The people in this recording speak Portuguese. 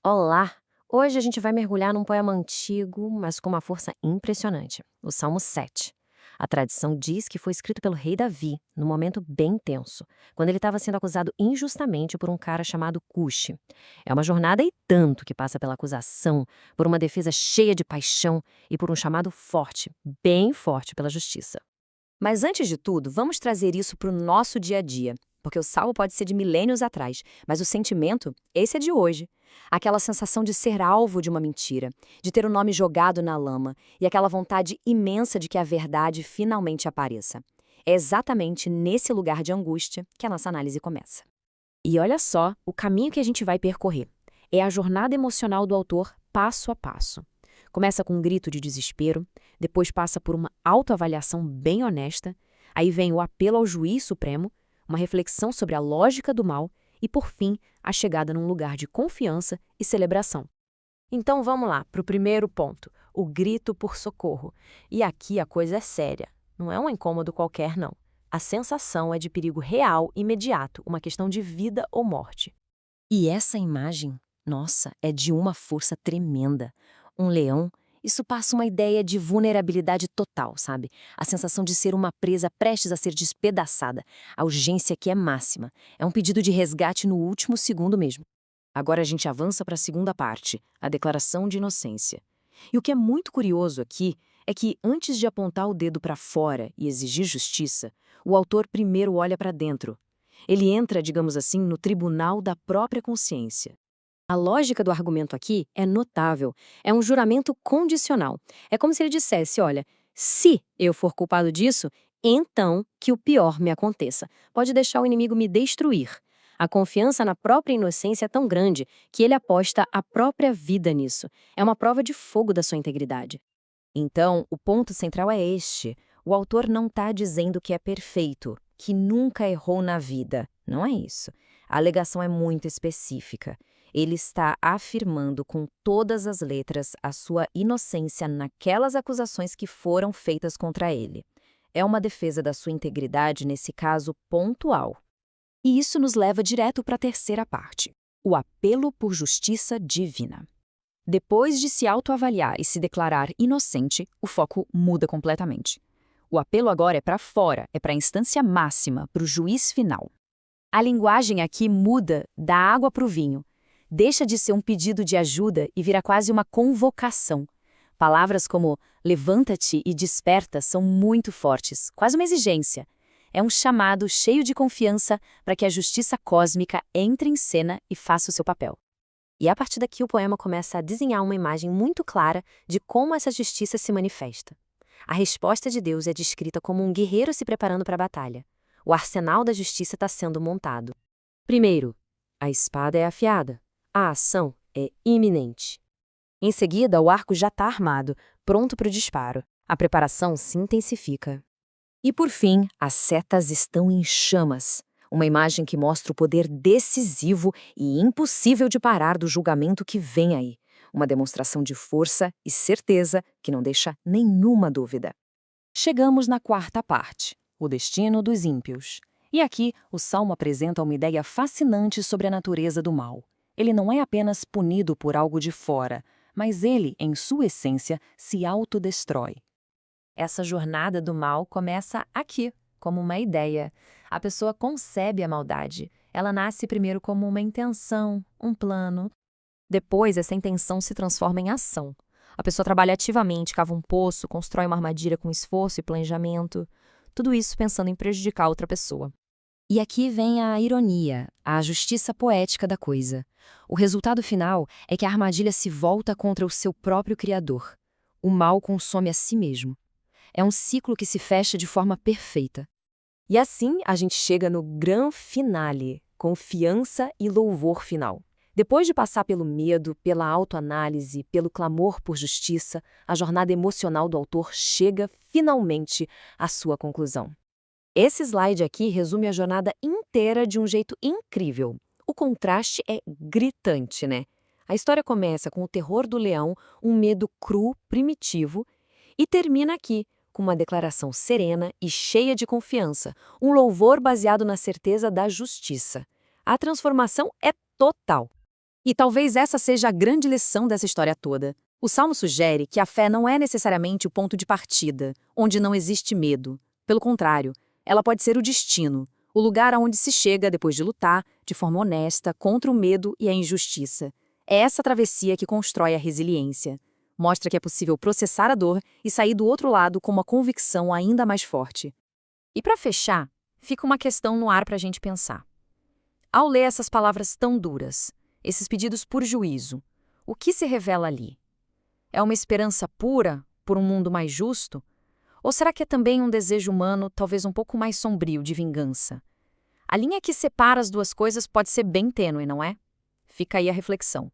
Olá! Hoje a gente vai mergulhar num poema antigo, mas com uma força impressionante, o Salmo 7. A tradição diz que foi escrito pelo rei Davi, num momento bem tenso, quando ele estava sendo acusado injustamente por um cara chamado Cuxe. É uma jornada e tanto que passa pela acusação, por uma defesa cheia de paixão e por um chamado forte, bem forte pela justiça. Mas antes de tudo, vamos trazer isso para o nosso dia a dia, porque o salmo pode ser de milênios atrás, mas o sentimento, esse é de hoje. Aquela sensação de ser alvo de uma mentira, de ter o nome jogado na lama e aquela vontade imensa de que a verdade finalmente apareça. É exatamente nesse lugar de angústia que a nossa análise começa. E olha só o caminho que a gente vai percorrer. É a jornada emocional do autor passo a passo. Começa com um grito de desespero, depois passa por uma autoavaliação bem honesta, aí vem o apelo ao juiz supremo, uma reflexão sobre a lógica do mal e, por fim, a chegada num lugar de confiança e celebração. Então vamos lá para o primeiro ponto, o grito por socorro. E aqui a coisa é séria, não é um incômodo qualquer, não. A sensação é de perigo real, imediato, uma questão de vida ou morte. E essa imagem, nossa, é de uma força tremenda. Um leão, isso passa uma ideia de vulnerabilidade total, sabe? A sensação de ser uma presa prestes a ser despedaçada. A urgência que é máxima. É um pedido de resgate no último segundo mesmo. Agora a gente avança para a segunda parte, a declaração de inocência. E o que é muito curioso aqui é que, antes de apontar o dedo para fora e exigir justiça, o autor primeiro olha para dentro. Ele entra, digamos assim, no tribunal da própria consciência. A lógica do argumento aqui é notável. É um juramento condicional. É como se ele dissesse: olha, se eu for culpado disso, então que o pior me aconteça. Pode deixar o inimigo me destruir. A confiança na própria inocência é tão grande que ele aposta a própria vida nisso. É uma prova de fogo da sua integridade. Então, o ponto central é este. O autor não está dizendo que é perfeito, que nunca errou na vida. Não é isso. A alegação é muito específica. Ele está afirmando com todas as letras a sua inocência naquelas acusações que foram feitas contra ele. É uma defesa da sua integridade, nesse caso, pontual. E isso nos leva direto para a terceira parte, o apelo por justiça divina. Depois de se autoavaliar e se declarar inocente, o foco muda completamente. O apelo agora é para fora, é para a instância máxima, para o juiz final. A linguagem aqui muda da água para o vinho. Deixa de ser um pedido de ajuda e vira quase uma convocação. Palavras como levanta-te e desperta são muito fortes, quase uma exigência. É um chamado cheio de confiança para que a justiça cósmica entre em cena e faça o seu papel. E a partir daqui o poema começa a desenhar uma imagem muito clara de como essa justiça se manifesta. A resposta de Deus é descrita como um guerreiro se preparando para a batalha. O arsenal da justiça está sendo montado. Primeiro, a espada é afiada. A ação é iminente. Em seguida, o arco já está armado, pronto para o disparo. A preparação se intensifica. E por fim, as setas estão em chamas. Uma imagem que mostra o poder decisivo e impossível de parar do julgamento que vem aí. Uma demonstração de força e certeza que não deixa nenhuma dúvida. Chegamos na quarta parte, o destino dos ímpios. E aqui, o Salmo apresenta uma ideia fascinante sobre a natureza do mal. Ele não é apenas punido por algo de fora, mas ele, em sua essência, se autodestrói. Essa jornada do mal começa aqui, como uma ideia. A pessoa concebe a maldade. Ela nasce primeiro como uma intenção, um plano. Depois, essa intenção se transforma em ação. A pessoa trabalha ativamente, cava um poço, constrói uma armadilha com esforço e planejamento. Tudo isso pensando em prejudicar outra pessoa. E aqui vem a ironia, a justiça poética da coisa. O resultado final é que a armadilha se volta contra o seu próprio criador. O mal consome a si mesmo. É um ciclo que se fecha de forma perfeita. E assim a gente chega no gran finale, confiança e louvor final. Depois de passar pelo medo, pela autoanálise, pelo clamor por justiça, a jornada emocional do autor chega finalmente à sua conclusão. Esse slide aqui resume a jornada inteira de um jeito incrível. O contraste é gritante, né? A história começa com o terror do leão, um medo cru, primitivo, e termina aqui, com uma declaração serena e cheia de confiança, um louvor baseado na certeza da justiça. A transformação é total. E talvez essa seja a grande lição dessa história toda. O Salmo sugere que a fé não é necessariamente o ponto de partida, onde não existe medo. Pelo contrário, ela pode ser o destino, o lugar aonde se chega depois de lutar, de forma honesta, contra o medo e a injustiça. É essa travessia que constrói a resiliência. Mostra que é possível processar a dor e sair do outro lado com uma convicção ainda mais forte. E para fechar, fica uma questão no ar para a gente pensar. Ao ler essas palavras tão duras, esses pedidos por juízo, o que se revela ali? É uma esperança pura por um mundo mais justo? Ou será que é também um desejo humano, talvez um pouco mais sombrio, de vingança? A linha que separa as duas coisas pode ser bem tênue, não é? Fica aí a reflexão.